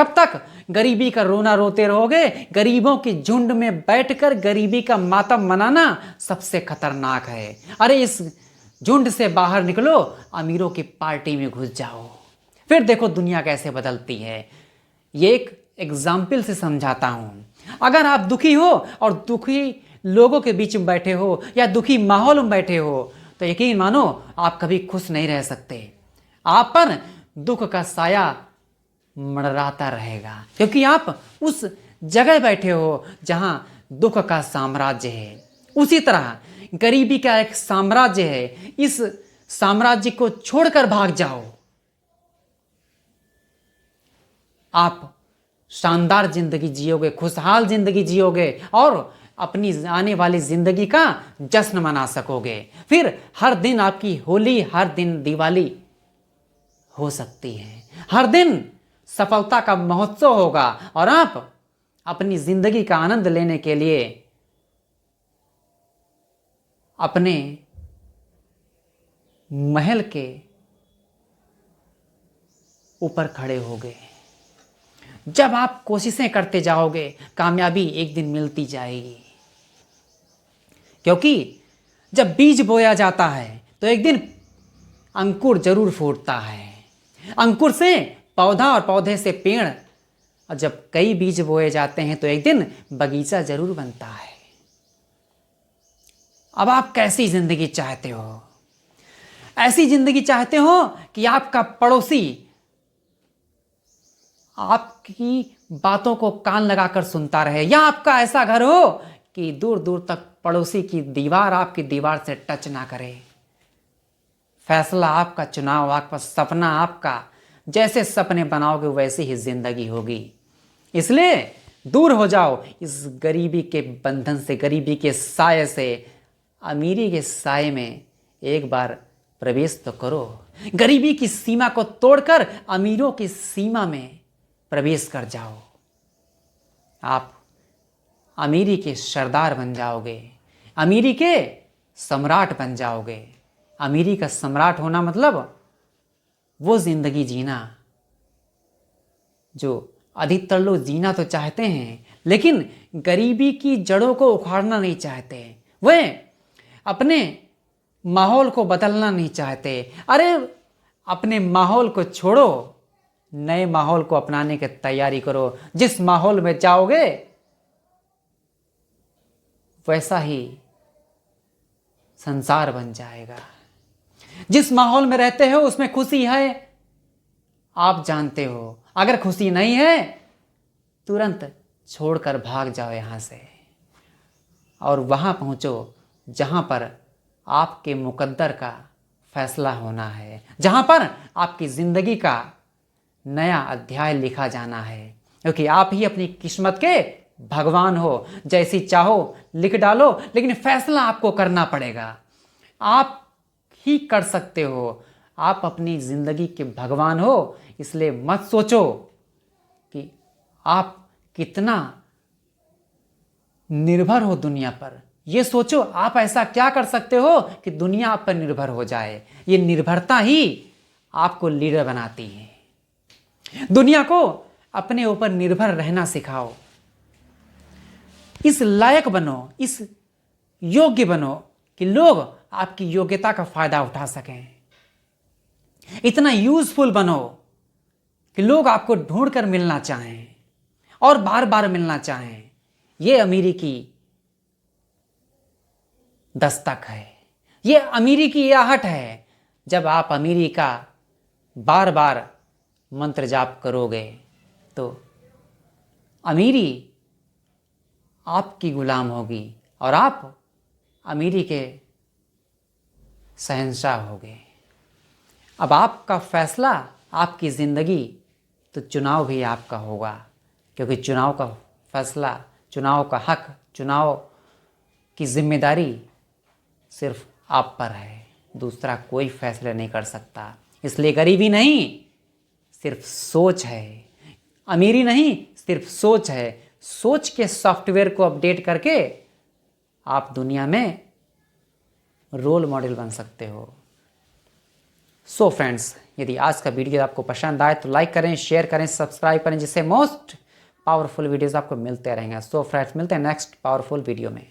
कब तक गरीबी का रोना रोते रहोगे? गरीबों की झुंड में बैठकर गरीबी का मातम मनाना सबसे खतरनाक है। अरे इस झुंड से बाहर निकलो, अमीरों की पार्टी में घुस जाओ, फिर देखो दुनिया कैसे बदलती है। ये एक एग्जाम्पल से समझाता हूं। अगर आप दुखी हो और दुखी लोगों के बीच में बैठे हो या दुखी माहौल में बैठे हो तो यकीन मानो आप कभी खुश नहीं रह सकते। आप पर दुख का साया मंडराता रहेगा, क्योंकि आप उस जगह बैठे हो जहां दुख का साम्राज्य है। उसी तरह गरीबी का एक साम्राज्य है, इस साम्राज्य को छोड़कर भाग जाओ। आप शानदार जिंदगी जियोगे, खुशहाल जिंदगी जियोगे और अपनी आने वाली जिंदगी का जश्न मना सकोगे। फिर हर दिन आपकी होली, हर दिन दिवाली हो सकती है, हर दिन सफलता का महोत्सव होगा और आप अपनी जिंदगी का आनंद लेने के लिए अपने महल के ऊपर खड़े होगे। जब आप कोशिशें करते जाओगे, कामयाबी एक दिन मिलती जाएगी, क्योंकि जब बीज बोया जाता है तो एक दिन अंकुर जरूर फूटता है। अंकुर से पौधा और पौधे से पेड़, और जब कई बीज बोए जाते हैं तो एक दिन बगीचा जरूर बनता है। अब आप कैसी जिंदगी चाहते हो? ऐसी जिंदगी चाहते हो कि आपका पड़ोसी आपकी बातों को कान लगाकर सुनता रहे, या आपका ऐसा घर हो कि दूर दूर तक पड़ोसी की दीवार आपकी दीवार से टच ना करे। फैसला आपका, चुनाव आपका, सपना आपका। जैसे सपने बनाओगे वैसी ही जिंदगी होगी। इसलिए दूर हो जाओ इस गरीबी के बंधन से, गरीबी के साये से। अमीरी के साये में एक बार प्रवेश तो करो। गरीबी की सीमा को तोड़कर अमीरों की सीमा में प्रवेश कर जाओ। आप अमीरी के सरदार बन जाओगे, अमीरी के सम्राट बन जाओगे। अमीरी का सम्राट होना मतलब वो जिंदगी जीना जो अधिकतर लोग जीना तो चाहते हैं, लेकिन गरीबी की जड़ों को उखाड़ना नहीं चाहते। वे अपने माहौल को बदलना नहीं चाहते। अरे अपने माहौल को छोड़ो, नए माहौल को अपनाने की तैयारी करो। जिस माहौल में जाओगे वैसा ही संसार बन जाएगा। जिस माहौल में रहते हो उसमें खुशी है, आप जानते हो। अगर खुशी नहीं है तुरंत छोड़कर भाग जाओ यहां से और वहां पहुंचो जहां पर आपके मुकद्दर का फैसला होना है, जहां पर आपकी जिंदगी का नया अध्याय लिखा जाना है, क्योंकि आप ही अपनी किस्मत के भगवान हो। जैसी चाहो लिख डालो, लेकिन फैसला आपको करना पड़ेगा। आप ही कर सकते हो, आप अपनी जिंदगी के भगवान हो। इसलिए मत सोचो कि आप कितना निर्भर हो दुनिया पर। ये सोचो आप ऐसा क्या कर सकते हो कि दुनिया आप पर निर्भर हो जाए। ये निर्भरता ही आपको लीडर बनाती है। दुनिया को अपने ऊपर निर्भर रहना सिखाओ। इस लायक बनो, इस योग्य बनो कि लोग आपकी योग्यता का फायदा उठा सकें। इतना यूजफुल बनो कि लोग आपको ढूंढ कर मिलना चाहें और बार बार मिलना चाहें। यह अमीरी की दस्तक है, यह अमीरी की आहट है। जब आप अमीरी का बार बार मंत्र जाप करोगे तो अमीरी आपकी गुलाम होगी और आप अमीरी के शहंशाह होगे। अब आपका फैसला, आपकी ज़िंदगी, तो चुनाव भी आपका होगा, क्योंकि चुनाव का फैसला, चुनाव का हक, चुनाव की जिम्मेदारी सिर्फ आप पर है। दूसरा कोई फैसला नहीं कर सकता। इसलिए गरीबी नहीं, सिर्फ सोच है। अमीरी नहीं, सिर्फ सोच है। सोच के सॉफ्टवेयर को अपडेट करके आप दुनिया में रोल मॉडल बन सकते हो। सो फ्रेंड्स, यदि आज का वीडियो आपको पसंद आए तो लाइक करें, शेयर करें, सब्सक्राइब करें, जिससे मोस्ट पावरफुल वीडियोस आपको मिलते रहेंगे। सो फ्रेंड्स, मिलते हैं नेक्स्ट पावरफुल वीडियो में।